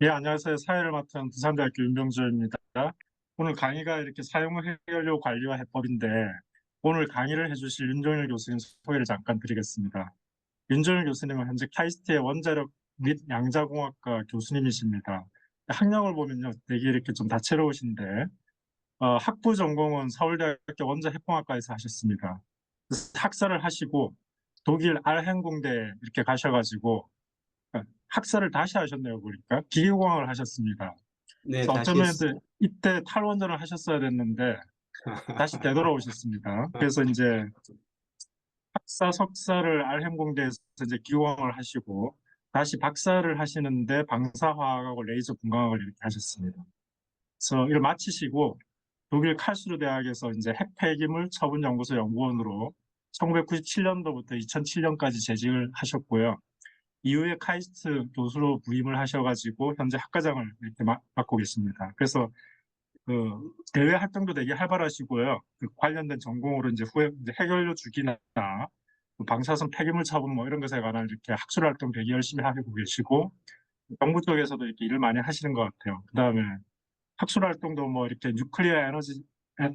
예, 안녕하세요. 사회를 맡은 부산대학교 윤병주입니다. 오늘 강의가 이렇게 사용해결료 관리와 해법인데, 오늘 강의를 해주실 윤종일 교수님 소개를 잠깐 드리겠습니다. 윤종일 교수님은 현재 카이스트의 원자력 및 양자공학과 교수님이십니다. 학력을 보면요, 되게 이렇게 좀 다채로우신데, 학부 전공은 서울대학교 원자핵공학과에서 하셨습니다. 학사를 하시고, 독일 알헨공대 이렇게 가셔가지고, 학사를 다시 하셨네요, 보니까. 기계공학을 하셨습니다. 네, 그래서 다시 어쩌면 했습니다. 이때 탈원전을 하셨어야 됐는데 다시 되돌아오셨습니다. 그래서 이제 학사, 석사를 알헨공대에서 이제 기공학을 하시고 다시 박사를 하시는데 방사화학하고 레이저 분광학을 이렇게 하셨습니다. 그래서 이걸 마치시고 독일 칼스루 대학에서 이제 핵폐기물 처분 연구소 연구원으로 1997년도부터 2007년까지 재직을 하셨고요. 이후에 카이스트 교수로 부임을 하셔가지고 현재 학과장을 이렇게 맡고 계십니다. 그래서 그 대외 활동도 되게 활발하시고요. 그 관련된 전공으로 이제 후에 이제 해결료 주기나 그 방사선 폐기물 처분 뭐 이런 것에 관한 이렇게 학술 활동 되게 열심히 하고 계시고 정부 쪽에서도 이렇게 일을 많이 하시는 것 같아요. 그다음에 학술 활동도 뭐 이렇게 뉴클리어 에너지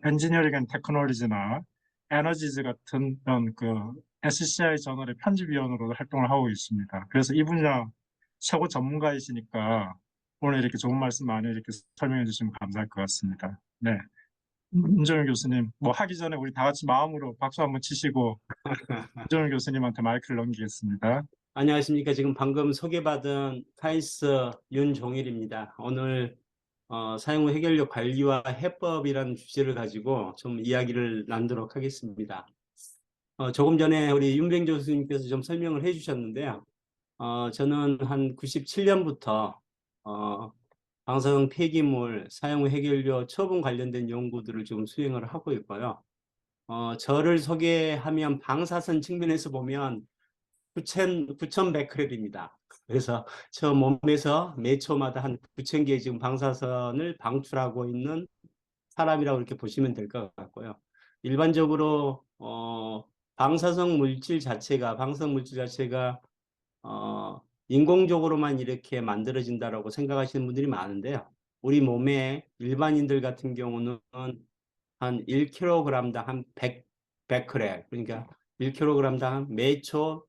엔지니어링 앤 테크놀리지나 에너지즈 같은 그런 그 SCI 저널의 편집위원으로 활동을 하고 있습니다. 그래서 이 분야 최고 전문가이시니까 오늘 이렇게 좋은 말씀 많이 이렇게 설명해 주시면 감사할 것 같습니다. 네. 윤정일 교수님, 뭐 하기 전에 우리 다 같이 마음으로 박수 한번 치시고 윤정일 교수님한테 마이크를 넘기겠습니다. 안녕하십니까. 지금 방금 소개받은 카이스 윤종일입니다. 오늘 사용 후 해결료 관리와 해법이라는 주제를 가지고 좀 이야기를 나누도록 하겠습니다. 조금 전에 우리 윤병조 교수님께서 좀 설명을 해주셨는데요. 저는 한 97년부터 방사능 폐기물 사용 후 해결료 처분 관련된 연구들을 좀 수행을 하고 있고요. 저를 소개하면 방사선 측면에서 보면 9,000 베크렐입니다. 그래서 저 몸에서 매 초마다 한 9,000개 지금 방사선을 방출하고 있는 사람이라고 이렇게 보시면 될 것 같고요. 일반적으로 방사성 물질 자체가 인공적으로만 이렇게 만들어진다라고 생각하시는 분들이 많은데요. 우리 몸에 일반인들 같은 경우는 한 1kg당 한 100 베크렐, 그러니까 1kg당 매초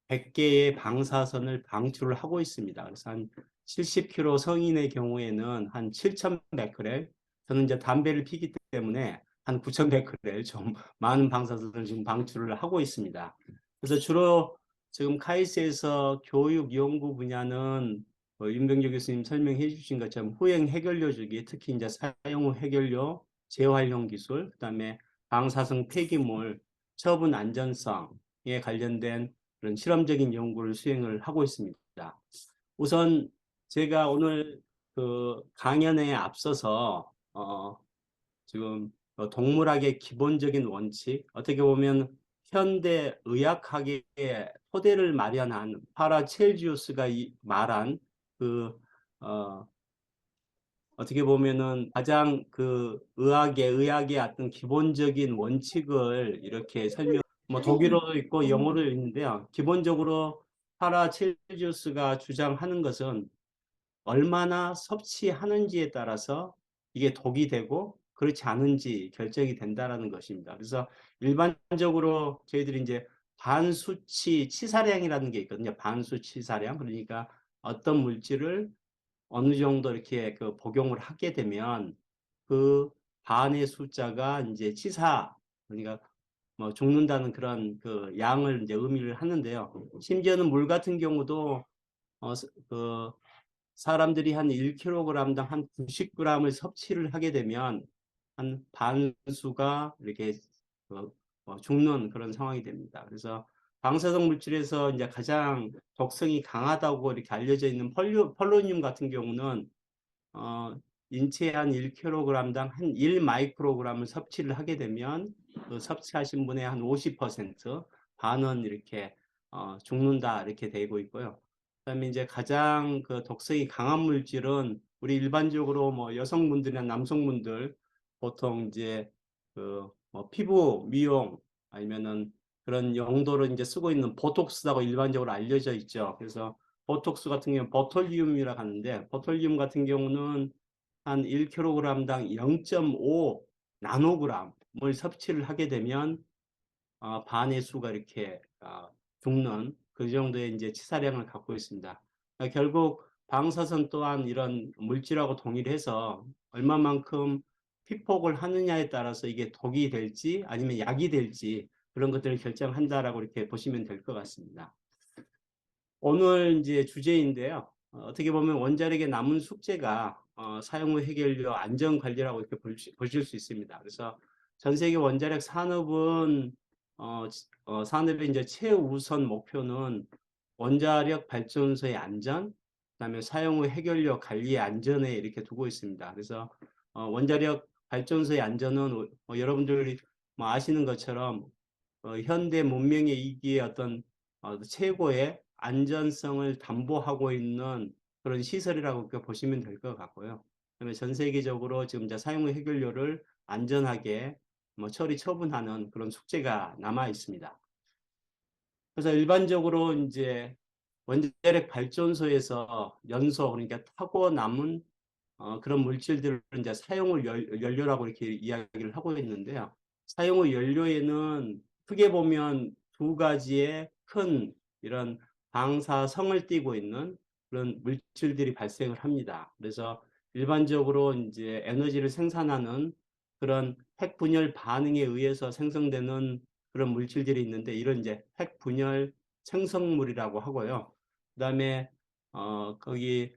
100개의 방사선을 방출을 하고 있습니다. 그래서 한 70kg 성인의 경우에는 한 7,000 베크렐, 저는 이제 담배를 피기 때문에 한 9,000 베크렐 좀 많은 방사선을 지금 방출을 하고 있습니다. 그래서 주로 지금 카이스트에서 교육 연구 분야는 윤병조 교수님 설명해 주신 것처럼 후행 해결료 주기, 특히 이제 사용 후 해결료 재활용 기술, 그다음에 방사성 폐기물 처분 안전성에 관련된 그런 실험적인 연구를 수행을 하고 있습니다. 우선 제가 오늘 그 강연에 앞서서 지금 동물학의 기본적인 원칙, 어떻게 보면 현대 의학학의 토대를 마련한 파라첼지우스가 말한 그 어떻게 보면은 가장 그 의학의 어떤 기본적인 원칙을 이렇게 뭐 독일어도 있고 영어도 있는데요. 기본적으로 파라첼지우스가 주장하는 것은 얼마나 섭취하는지에 따라서 이게 독이 되고 그렇지 않은지 결정이 된다라는 것입니다. 그래서 일반적으로 저희들이 이제 반수치 치사량이라는 게 있거든요. 반수치사량. 그러니까 어떤 물질을 어느 정도 이렇게 그 복용을 하게 되면 그 반의 숫자가 이제 치사, 그러니까 뭐 죽는다는 그런 그 양을 이제 의미를 하는데요. 심지어는 물 같은 경우도 그 사람들이 한 1kg당 한 90g을 섭취를 하게 되면 한 반수가 이렇게 죽는 그런 상황이 됩니다. 그래서 방사성 물질에서 이제 가장 독성이 강하다고 이렇게 알려져 있는 폴로늄 같은 경우는 인체에 한 1kg당 한 1마이크로그램을 섭취를 하게 되면 그 섭취하신 분의 한 50%, 반은 이렇게 죽는다 이렇게 되고 있고요. 그다음에 이제 가장 그 독성이 강한 물질은 우리 일반적으로 뭐 여성분들이나 남성분들 보통 이제 그뭐 피부 미용 아니면은 그런 용도로 이제 쓰고 있는 보톡스라고 일반적으로 알려져 있죠. 그래서 보톡스 같은 경우는 보톨리움이라고 하는데, 보톨리움 같은 경우는 한 1kg당 0.5 나노그램을 섭취를 하게 되면 반의 수가 이렇게 죽는 그 정도의 이제 치사량을 갖고 있습니다. 결국 방사선 또한 이런 물질하고 동일해서 얼마만큼 피폭을 하느냐에 따라서 이게 독이 될지 아니면 약이 될지 그런 것들을 결정한다라고 이렇게 보시면 될 것 같습니다. 오늘 이제 주제인데요. 어떻게 보면 원자력의 남은 숙제가 사용 후 해결료 안전 관리라고 이렇게 보실 수 있습니다. 그래서 전 세계 원자력 산업은 산업의 이제 최우선 목표는 원자력 발전소의 안전, 그다음에 사용 후 해결료 관리의 안전에 이렇게 두고 있습니다. 그래서 원자력 발전소의 안전은 여러분들이 뭐 아시는 것처럼 현대 문명의 이기의 어떤 최고의 안전성을 담보하고 있는 그런 시설이라고 보시면 될 것 같고요. 그다음에 전 세계적으로 지금 이제 사용 후 해결료를 안전하게 처리 처분하는 그런 숙제가 남아 있습니다. 그래서 일반적으로 이제 원자력 발전소에서 연소 그러니까 타고 남은 그런 물질들을 이제 사용을 연료라고 이렇게 이야기를 하고 있는데요. 사용 후 연료에는 크게 보면 두 가지의 큰 이런 방사성을 띠고 있는 그런 물질들이 발생을 합니다. 그래서 일반적으로 이제 에너지를 생산하는 그런 핵분열 반응에 의해서 생성되는 그런 물질들이 있는데 이런 이제 핵분열 생성물이라고 하고요. 그다음에 거기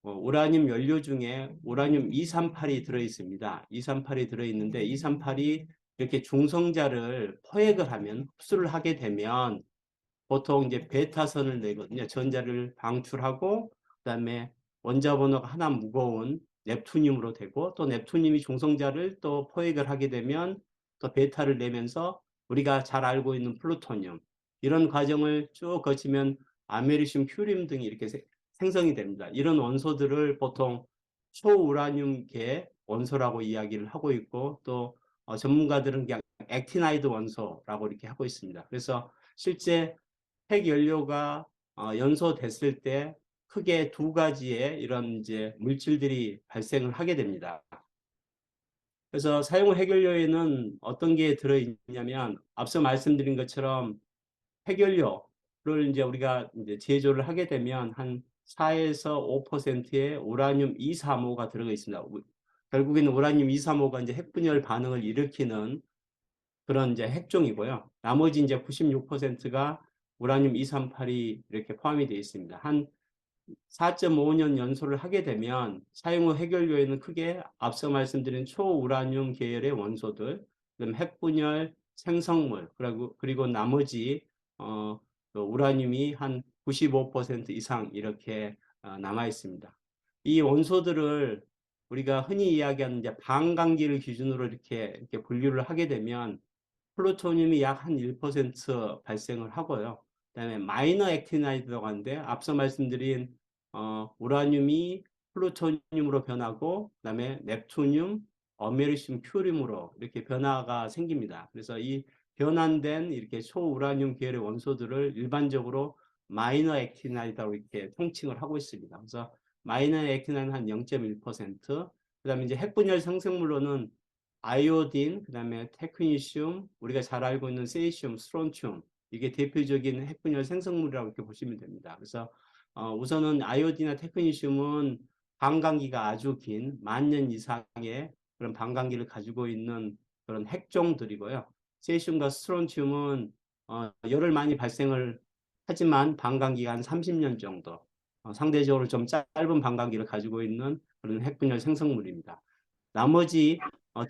우라늄 연료 중에 우라늄 238이 들어 있습니다. 238이 들어 있는데 238이 이렇게 중성자를 포획을 하면 흡수를 하게 되면 보통 이제 베타선을 내거든요. 전자를 방출하고 그다음에 원자 번호가 하나 무거운 넵투늄으로 되고 또 넵투늄이 중성자를 또 포획을 하게 되면 또 베타를 내면서 우리가 잘 알고 있는 플루토늄 이런 과정을 쭉 거치면 아메리슘, 퓨림 등이 이렇게 생성이 됩니다. 이런 원소들을 보통 초우라늄계 원소라고 이야기를 하고 있고 또 전문가들은 그냥 액티나이드 원소라고 이렇게 하고 있습니다. 그래서 실제 핵연료가 연소됐을 때 크게 두 가지의 이런 이제 물질들이 발생을 하게 됩니다. 그래서 사용 후 핵연료에는 어떤 게 들어있냐면 앞서 말씀드린 것처럼 핵연료를 이제 우리가 이제 제조를 하게 되면 한 4에서 5%의 우라늄 235가 들어가 있습니다. 결국에는 우라늄 235가 이제 핵분열 반응을 일으키는 그런 이제 핵종이고요. 나머지 이제 96%가 우라늄 238이 이렇게 포함이 되어 있습니다. 한 4.5년 연소를 하게 되면 사용 후 핵연료에는 크게 앞서 말씀드린 초우라늄 계열의 원소들, 그다음 핵분열 생성물, 그리고 나머지 우라늄이 한 95% 이상 이렇게 남아 있습니다. 이 원소들을 우리가 흔히 이야기하는 이제 반감기를 기준으로 이렇게 분류를 하게 되면 플루토늄이 약 한 1% 발생을 하고요. 그다음에 마이너 액티나이드라고 하는데 앞서 말씀드린 우라늄이 플루토늄으로 변하고 그다음에 넵투늄, 어메리슘, 퓨륨으로 이렇게 변화가 생깁니다. 그래서 이 변환된 이렇게 초우라늄 계열의 원소들을 일반적으로 마이너 액티나이드라고 이렇게 통칭을 하고 있습니다. 그래서 마이너 액티나이드는 한 0.1%, 그다음에 이제 핵분열 생성물로는 아이오딘, 그다음에 테크니슘, 우리가 잘 알고 있는 세이슘, 스트론튬 이게 대표적인 핵분열 생성물이라고 이렇게 보시면 됩니다. 그래서 우선은 아이오딘이나 테크니슘은 반감기가 아주 긴 10,000년 이상의 그런 반감기를 가지고 있는 그런 핵종들이고요. 세슘과 스트론튬은 열을 많이 발생을 하지만 반감기가 한 30년 정도, 상대적으로 좀 짧은 반감기를 가지고 있는 그런 핵분열 생성물입니다. 나머지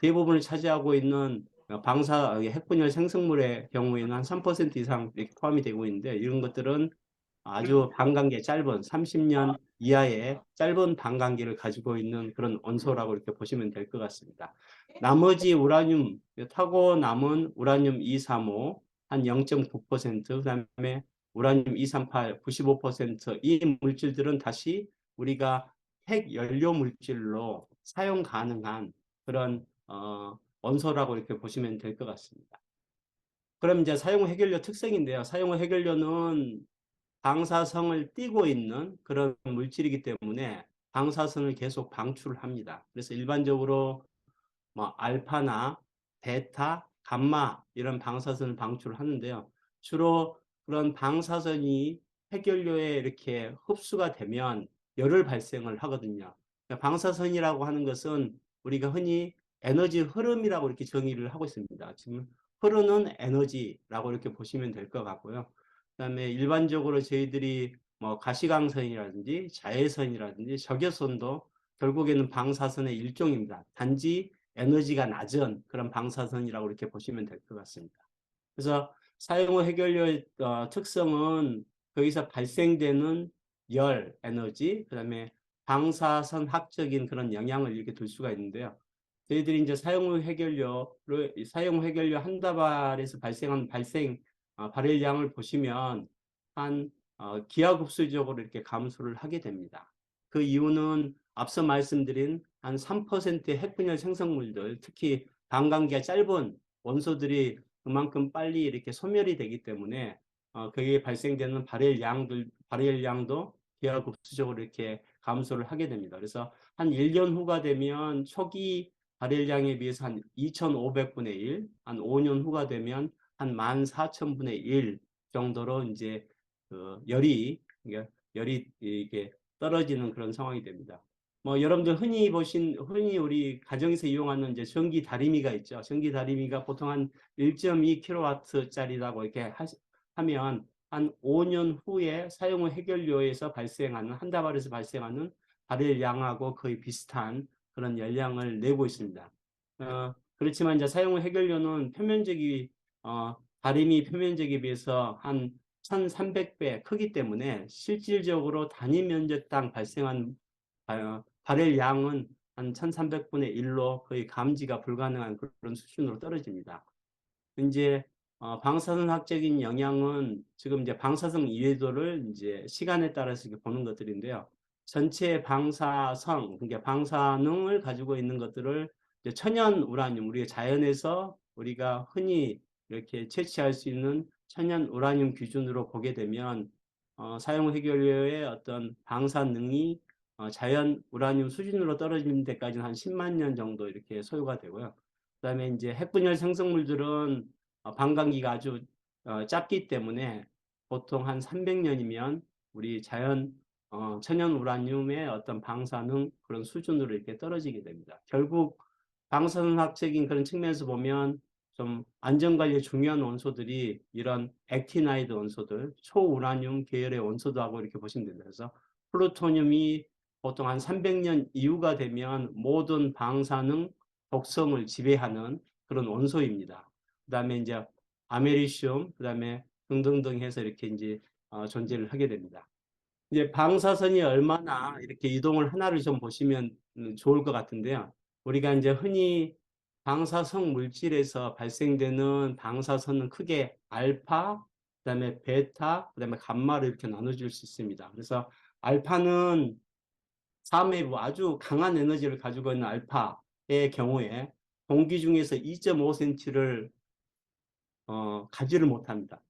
대부분을 차지하고 있는 핵분열 생성물의 경우에는 한 3% 이상 이렇게 포함이 되고 있는데 이런 것들은 아주 반감기 짧은 30년 이하의 짧은 반감기를 가지고 있는 그런 원소라고 이렇게 보시면 될 것 같습니다. 나머지 우라늄, 타고 남은 우라늄 235, 한 0.9%, 그다음에 우라늄 238, 95%이 물질들은 다시 우리가 핵 연료 물질로 사용 가능한 그런 원소라고 이렇게 보시면 될 것 같습니다. 그럼 이제 사용 후 해결료 특성인데요. 사용 후 해결료는 방사성을 띠고 있는 그런 물질이기 때문에 방사선을 계속 방출을 합니다. 그래서 일반적으로 뭐 알파나 베타, 감마 이런 방사선을 방출을 하는데요. 주로 그런 방사선이 핵연료에 이렇게 흡수가 되면 열을 발생을 하거든요. 그러니까 방사선이라고 하는 것은 우리가 흔히 에너지 흐름이라고 이렇게 정의를 하고 있습니다. 지금 흐르는 에너지라고 이렇게 보시면 될 것 같고요. 그다음에 일반적으로 저희들이 뭐 가시광선이라든지 자외선이라든지 적외선도 결국에는 방사선의 일종입니다. 단지 에너지가 낮은 그런 방사선이라고 이렇게 보시면 될 것 같습니다. 그래서 사용 후 해결료의 특성은 거기서 발생되는 열, 에너지, 그다음에 방사선학적인 그런 영향을 이렇게 둘 수가 있는데요. 저희들이 이제 사용 후 해결료 한 다발에서 발생한 발열량을 보시면 한 기하급수적으로 이렇게 감소를 하게 됩니다. 그 이유는 앞서 말씀드린 한 3%의 핵분열 생성물들, 특히 반감기가 짧은 원소들이 그만큼 빨리 이렇게 소멸이 되기 때문에 거기에 발생되는 발열량도 기하급수적으로 이렇게 감소를 하게 됩니다. 그래서 한 1년 후가 되면 초기 발열량에 비해서 한 2,500분의 1, 한 5년 후가 되면 한 14,000분의 1 정도로 이제 열이 이게 떨어지는 그런 상황이 됩니다. 뭐 여러분들 흔히 우리 가정에서 이용하는 이제 전기 다리미가 있죠. 전기 다리미가 보통 한 1.2kW짜리라고 이렇게 하면 한 5년 후에 사용 후 해결료에서 발생하는 한 다발에서 발생하는 발열량하고 거의 비슷한 그런 열량을 내고 있습니다. 그렇지만 이제 사용 후 해결료는 다리미 표면적에 비해서 한 1,300배 크기 때문에 실질적으로 단위 면적당 발생한 발열량은 한 1,300분의 1로 거의 감지가 불가능한 그런 수준으로 떨어집니다. 이제 방사선학적인 영향은 지금 이제 방사성 이해도를 이제 시간에 따라서 이렇게 보는 것들인데요. 전체 방사성, 그러니까 방사능을 가지고 있는 것들을 이제 천연 우라늄, 우리가 자연에서 우리가 흔히 이렇게 채취할 수 있는 천연 우라늄 기준으로 보게 되면 사용 해결료의 어떤 방사능이 자연 우라늄 수준으로 떨어지는 데까지는 한 10만 년 정도 이렇게 소요가 되고요. 그다음에 이제 핵분열 생성물들은 반감기가 아주 짧기 때문에 보통 한 300년이면 우리 천연 우라늄의 어떤 방사능 그런 수준으로 이렇게 떨어지게 됩니다. 결국 방사능학적인 그런 측면에서 보면 좀 안전관리에 중요한 원소들이 이런 액티나이드 원소들, 초우라늄 계열의 원소들하고 이렇게 보시면 됩니다. 그래서 플루토늄이 보통 한 300년 이후가 되면 모든 방사능 독성을 지배하는 그런 원소입니다. 그 다음에 이제 아메리슘, 그 다음에 등등등 해서 이렇게 이제 존재를 하게 됩니다. 이제 방사선이 얼마나 이렇게 이동을 하나를 좀 보시면 좋을 것 같은데요. 우리가 이제 흔히 방사성 물질에서 발생되는 방사선은 크게 알파, 그다음에 베타, 그다음에 감마로 이렇게 나눠줄 수 있습니다. 그래서 알파는 3회부 아주 강한 에너지를 가지고 있는 알파의 경우에 공기 중에서 2.5cm를 가지를 못합니다.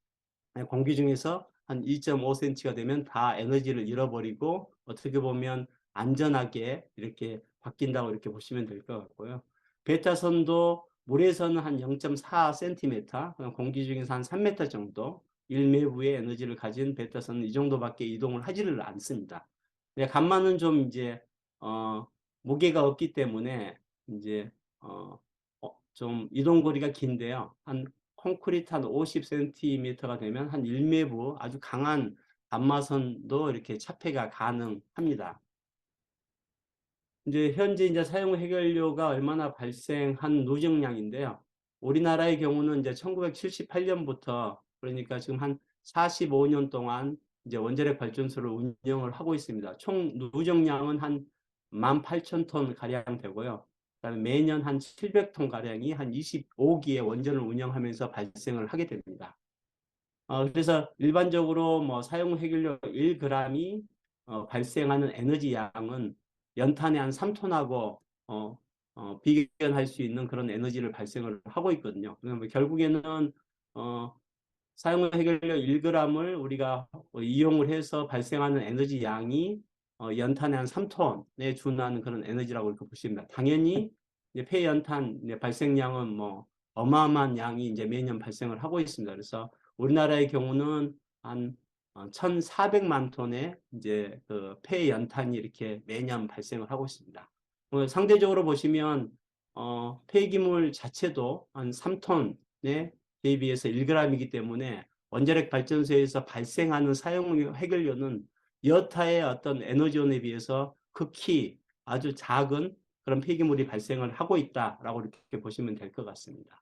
공기 중에서 한 2.5cm가 되면 다 에너지를 잃어버리고 어떻게 보면 안전하게 이렇게 바뀐다고 이렇게 보시면 될 것 같고요. 베타선도 물에서는 한 0.4cm, 공기 중에서 한 3m 정도 1매부의 에너지를 가진 베타선은 이 정도밖에 이동을 하지를 않습니다. 감마는 좀 이제 무게가 없기 때문에 이제 좀 이동 거리가 긴데요. 한 콘크리트 한 50cm가 되면 한 1매부 아주 강한 감마선도 이렇게 차폐가 가능합니다. 이제 현재 이제 사용 해결료가 얼마나 발생한 누정량인데요. 우리나라의 경우는 이제 1978년부터 그러니까 지금 한 45년 동안 이제 원자력 발전소를 운영을 하고 있습니다. 총 누정량은 한 18,000톤 가량 되고요. 그다음에 매년 한 700톤 가량이 한 25기의 원전을 운영하면서 발생을 하게 됩니다. 그래서 일반적으로 뭐 사용 해결료 1g이 발생하는 에너지 양은 연탄의 한 3톤하고 비견할 수 있는 그런 에너지를 발생을 하고 있거든요. 그러면 결국에는 사용 해결료 1g을 우리가 이용을 해서 발생하는 에너지 양이 연탄의 한 3톤에 준하는 그런 에너지라고 이렇게 보시면 됩니다. 당연히 이제 폐연탄 발생량은 뭐 어마어마한 양이 이제 매년 발생을 하고 있습니다. 그래서 우리나라의 경우는 한 1,400만 톤의 이제 그 폐연탄이 이렇게 매년 발생을 하고 있습니다. 상대적으로 보시면 폐기물 자체도 한 3톤에 대비해서 1g이기 때문에 원자력 발전소에서 발생하는 사용 해결료는 여타의 어떤 에너지원에 비해서 극히 아주 작은 그런 폐기물이 발생을 하고 있다라고 이렇게 보시면 될 것 같습니다.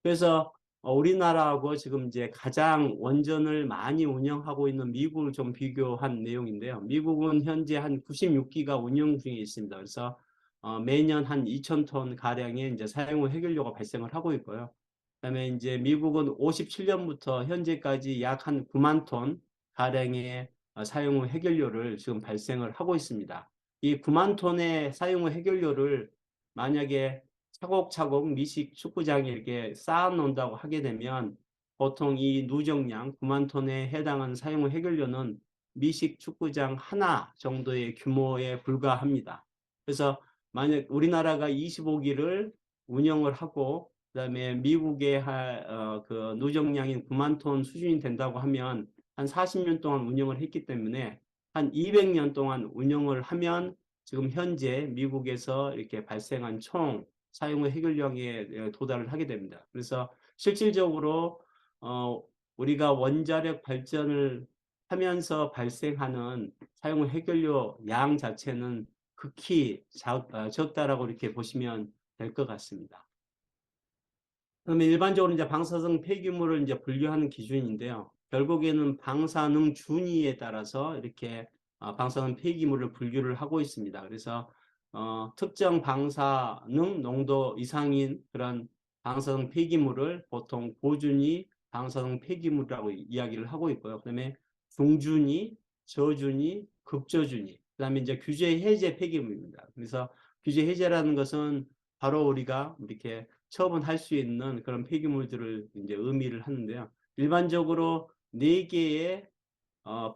그래서 우리나라하고 지금 이제 가장 원전을 많이 운영하고 있는 미국을 좀 비교한 내용인데요. 미국은 현재 한 96기가 운영 중에 있습니다. 그래서 매년 한 2,000톤 가량의 이제 사용 해결료가 발생을 하고 있고요. 그다음에 이제 미국은 57년부터 현재까지 약 한 9만 톤 가량의 사용 해결료를 지금 발생을 하고 있습니다. 이 9만 톤의 사용 해결료를 만약에 차곡차곡 미식 축구장에 이렇게 쌓아 놓는다고 하게 되면 보통 이 누적량 9만 톤에 해당하는 사용 해결료는 미식 축구장 하나 정도의 규모에 불과합니다. 그래서 만약 우리나라가 25기를 운영을 하고 그다음에 미국의 그 누적량인 9만 톤 수준이 된다고 하면 한 40년 동안 운영을 했기 때문에 한 200년 동안 운영을 하면 지금 현재 미국에서 이렇게 발생한 총 사용 해결량에 도달을 하게 됩니다. 그래서 실질적으로 우리가 원자력 발전을 하면서 발생하는 사용 해결료 양 자체는 극히 적다라고 이렇게 보시면 될 것 같습니다. 그러면 일반적으로 이제 방사성 폐기물을 이제 분류하는 기준인데요. 결국에는 방사능 준위에 따라서 이렇게 방사능 폐기물을 분류를 하고 있습니다. 그래서 특정 방사능 농도 이상인 그런 방사성 폐기물을 보통 고준위 방사성 폐기물이라고 이야기를 하고 있고요. 그다음에 중준위, 저준위, 극저준위, 그다음에 이제 규제 해제 폐기물입니다. 그래서 규제 해제라는 것은 바로 우리가 이렇게 처분할 수 있는 그런 폐기물들을 이제 의미를 하는데요. 일반적으로 4개의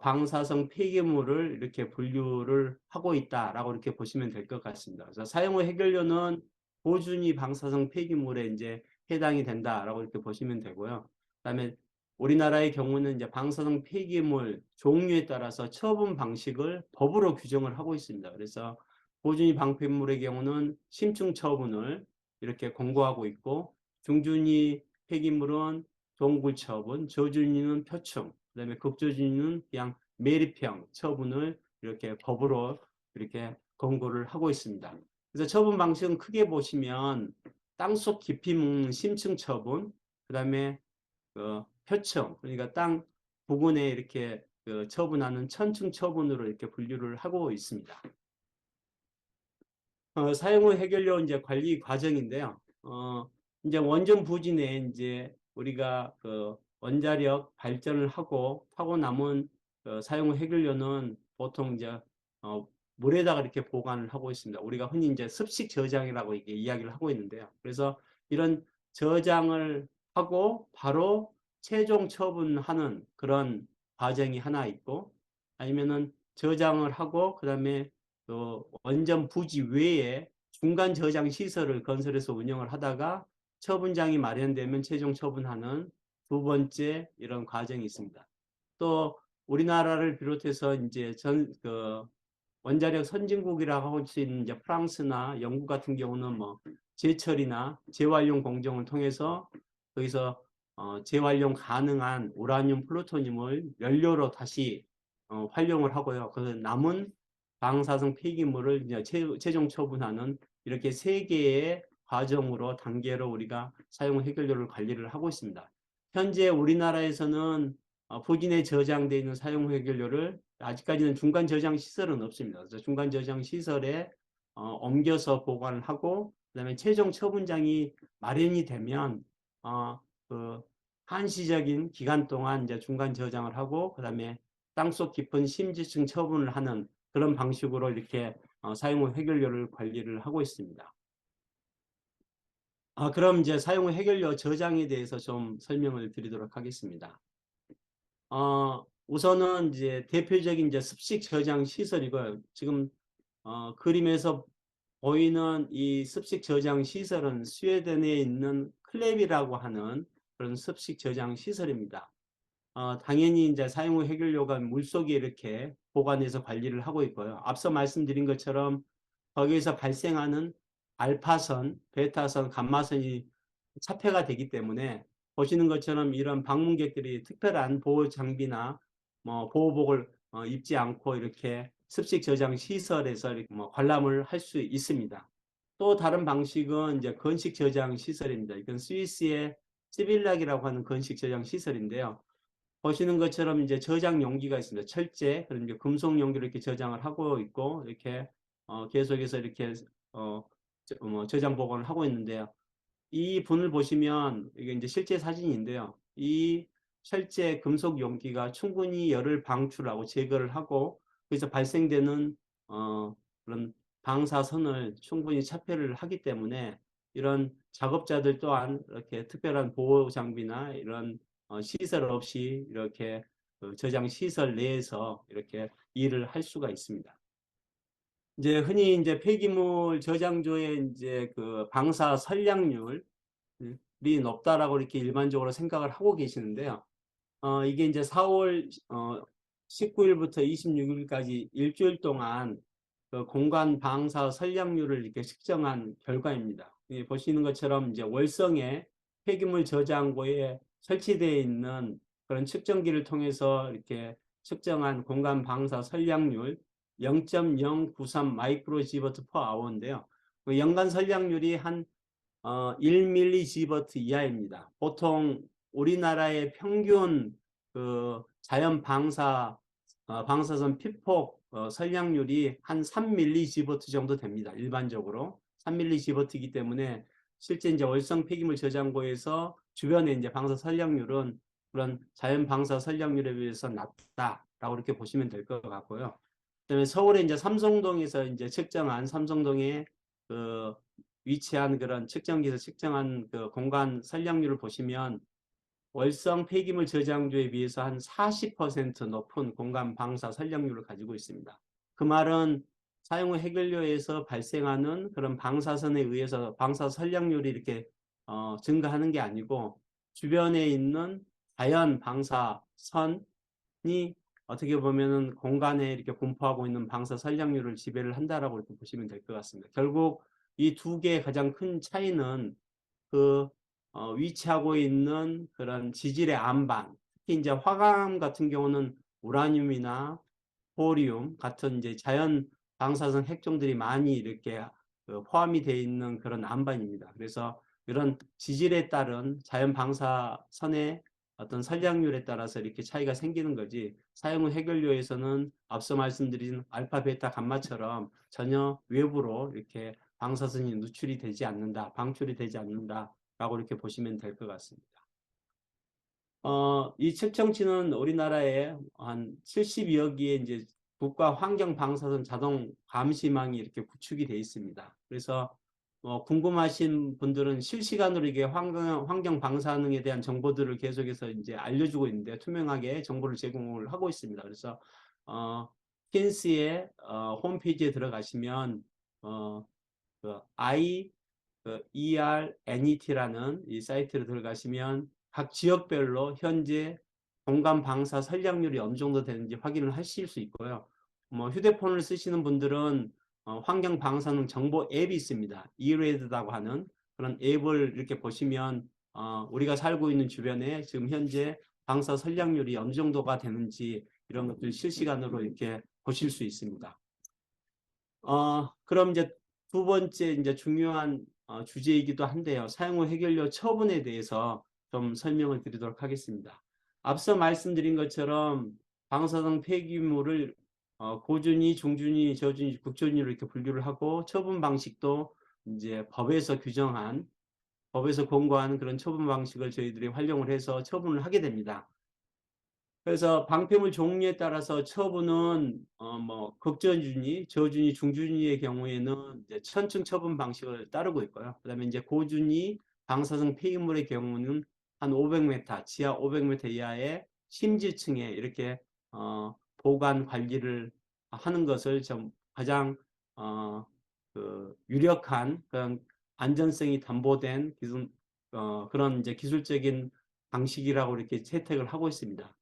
방사성 폐기물을 이렇게 분류를 하고 있다라고 이렇게 보시면 될 것 같습니다. 그래서 사용 후 해결료는 고준위 방사성 폐기물에 이제 해당이 된다라고 이렇게 보시면 되고요. 그다음에 우리나라의 경우는 이제 방사성 폐기물 종류에 따라서 처분 방식을 법으로 규정을 하고 있습니다. 그래서 고준위 방패물의 경우는 심층 처분을 이렇게 권고하고 있고 중준위 폐기물은 동굴 처분, 저준위는 표층, 그다음에 극저준위는 그냥 매립형 처분을 이렇게 법으로 이렇게 권고를 하고 있습니다. 그래서 처분 방식은 크게 보시면 땅속 깊이 묻는 심층 처분, 그다음에 표층, 그러니까 땅 부근에 이렇게 처분하는 천층 처분으로 이렇게 분류를 하고 있습니다. 사용 후 해결료 이제 관리 과정인데요. 이제 원전 부진에 이제 우리가 그 원자력 발전을 하고 남은 사용 후 해결료는 보통 이제 물에다가 이렇게 보관을 하고 있습니다. 우리가 흔히 이제 습식 저장이라고 이게 이야기를 하고 있는데요. 그래서 이런 저장을 하고 바로 최종 처분하는 그런 과정이 하나 있고 아니면은 저장을 하고 그다음에 또 원전 부지 외에 중간 저장 시설을 건설해서 운영을 하다가 처분장이 마련되면 최종 처분하는 두 번째 이런 과정이 있습니다. 또 우리나라를 비롯해서 이제 원자력 선진국이라고 할 수 있는 이제 프랑스나 영국 같은 경우는 뭐 재처리나 재활용 공정을 통해서 거기서 재활용 가능한 우라늄, 플루토늄을 연료로 다시 활용을 하고요. 그 남은 방사성 폐기물을 이제 최종 처분하는 이렇게 3개의 과정으로 단계로 우리가 사용 해결료를 관리를 하고 있습니다. 현재 우리나라에서는 부진에 저장되어 있는 사용 해결료를 아직까지는 중간 저장 시설은 없습니다. 그래서 중간 저장 시설에 옮겨서 보관을 하고 그다음에 최종 처분장이 마련이 되면 그 한시적인 기간 동안 이제 중간 저장을 하고 그다음에 땅속 깊은 심지층 처분을 하는 그런 방식으로 이렇게 사용 후 해결료를 관리를 하고 있습니다. 그럼 이제 사용 후 해결료 저장에 대해서 좀 설명을 드리도록 하겠습니다. 우선은 이제 대표적인 이제 습식 저장 시설이고요. 지금 그림에서 보이는 이 습식 저장 시설은 스웨덴에 있는 클랩이라고 하는 그런 습식 저장 시설입니다. 당연히 이제 사용 후 해결료가 물속에 이렇게 보관해서 관리를 하고 있고요. 앞서 말씀드린 것처럼 거기에서 발생하는 알파선, 베타선, 감마선이 차폐가 되기 때문에 보시는 것처럼 이런 방문객들이 특별한 보호 장비나 뭐 보호복을 입지 않고 이렇게 습식 저장 시설에서 이렇게 뭐 관람을 할 수 있습니다. 또 다른 방식은 이제 건식 저장 시설입니다. 이건 스위스의 시빌락이라고 하는 건식 저장 시설인데요. 보시는 것처럼 이제 저장 용기가 있습니다. 철제, 그런 이제 금속 용기로 이렇게 저장을 하고 있고, 이렇게 계속해서 이렇게 저장 보관을 하고 있는데요. 이 분을 보시면 이게 이제 실제 사진인데요. 이 철제 금속 용기가 충분히 열을 방출하고 제거를 하고, 그래서 발생되는 그런 방사선을 충분히 차폐를 하기 때문에 이런 작업자들 또한 이렇게 특별한 보호 장비나 이런 시설 없이 이렇게 그 저장 시설 내에서 이렇게 일을 할 수가 있습니다. 이제 흔히 이제 폐기물 저장소의 이제 그 방사 선량률이 높다라고 이렇게 일반적으로 생각을 하고 계시는데요. 이게 이제 4월 19일부터 26일까지 일주일 동안 그 공간 방사 선량률을 이렇게 측정한 결과입니다. 보시는 것처럼 이제 월성의 폐기물 저장고에 설치되어 있는 그런 측정기를 통해서 이렇게 측정한 공간 방사 선량률 0.093 마이크로지버트 퍼 아워인데요. 그 연간 선량률이 한 1밀리지버트 이하입니다. 보통 우리나라의 평균 그 자연 방사선 피폭 선량률이 한 3밀리지버트 정도 됩니다. 일반적으로 3밀리지버트이기 때문에 실제 이제 월성 폐기물 저장고에서 주변에 이제 방사 선량률은 그런 자연 방사 선량률에 비해서 낮다라고 이렇게 보시면 될 것 같고요. 그다음에 서울에 이제 삼성동에서 이제 측정한 삼성동에 그 위치한 그런 측정기에서 측정한 그 공간 선량률을 보시면 월성 폐기물 저장소에 비해서 한 40% 높은 공간 방사 선량률을 가지고 있습니다. 그 말은 사용 후 해결료에서 발생하는 그런 방사선에 의해서 방사 선량률이 이렇게 증가하는 게 아니고 주변에 있는 자연 방사선이 어떻게 보면은 공간에 이렇게 분포하고 있는 방사 선량률을 지배를 한다라고 이렇게 보시면 될 것 같습니다. 결국 이 두 개의 가장 큰 차이는 그 위치하고 있는 그런 지질의 안반, 특히 이제 화강 같은 경우는 우라늄이나 보리움 같은 이제 자연 방사선 핵종들이 많이 이렇게 포함이 되어 있는 그런 안반입니다. 그래서 이런 지질에 따른 자연 방사선의 어떤 선량률에 따라서 이렇게 차이가 생기는 거지, 사용 후 해결료에서는 앞서 말씀드린 알파, 베타, 감마처럼 전혀 외부로 이렇게 방사선이 누출이 되지 않는다, 방출이 되지 않는다라고 이렇게 보시면 될 것 같습니다. 이 측정치는 우리나라에 한 72여 개의 이제 국가 환경 방사선 자동 감시망이 이렇게 구축이 되어 있습니다. 그래서 궁금하신 분들은 실시간으로 이게 환경 방사능에 대한 정보들을 계속해서 이제 알려주고 있는데, 투명하게 정보를 제공을 하고 있습니다. 그래서 킨스의 홈페이지에 들어가시면 그 ERNET라는 이 사이트로 들어가시면 각 지역별로 현재 공간 방사 선량률이 어느 정도 되는지 확인을 하실 수 있고요. 뭐 휴대폰을 쓰시는 분들은 환경 방사능 정보 앱이 있습니다. eRED라고 하는 그런 앱을 이렇게 보시면 우리가 살고 있는 주변에 지금 현재 방사 선량률이 어느 정도가 되는지 이런 것들 실시간으로 이렇게 보실 수 있습니다. 그럼 이제 두 번째 이제 중요한 주제이기도 한데요. 사용 후 해결료 처분에 대해서 좀 설명을 드리도록 하겠습니다. 앞서 말씀드린 것처럼 방사능 폐기물을 고준위, 중준위, 저준위, 극준위로 이렇게 분류를 하고, 처분 방식도 이제 법에서 규정한, 법에서 권고하는 그런 처분 방식을 저희들이 활용을 해서 처분을 하게 됩니다. 그래서 방패물 종류에 따라서 처분은 뭐 극저준위, 저준위, 중준위의 경우에는 이제 천층 처분 방식을 따르고 있고요. 그다음에 이제 고준위 방사성 폐기물의 경우는 한 500m, 지하 500m 이하의 심지층에 이렇게 보관 관리를 하는 것을 좀 가장 그 유력한 그런 안전성이 담보된 그런 이제 기술적인 방식이라고 이렇게 채택을 하고 있습니다.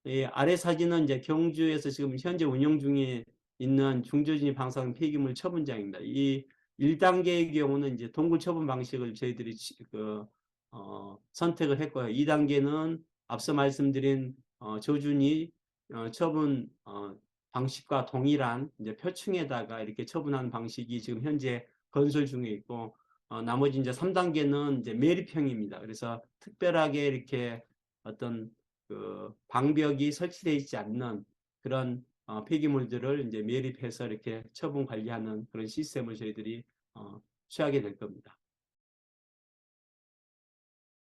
이 아래 사진은 이제 경주에서 지금 현재 운영 중에 있는 중저진이 방사능 폐기물 처분장입니다. 이 1단계의 경우는 이제 동굴 처분 방식을 저희들이 선택을 했고요. 2단계는 앞서 말씀드린 저준이 처분 방식과 동일한 이제 표층에다가 이렇게 처분하는 방식이 지금 현재 건설 중에 있고, 나머지 이제 3단계는 이제 매립형입니다. 그래서 특별하게 이렇게 어떤 그 방벽이 설치되어 있지 않는 그런 폐기물들을 이제 매립해서 이렇게 처분 관리하는 그런 시스템을 저희들이 취하게 될 겁니다.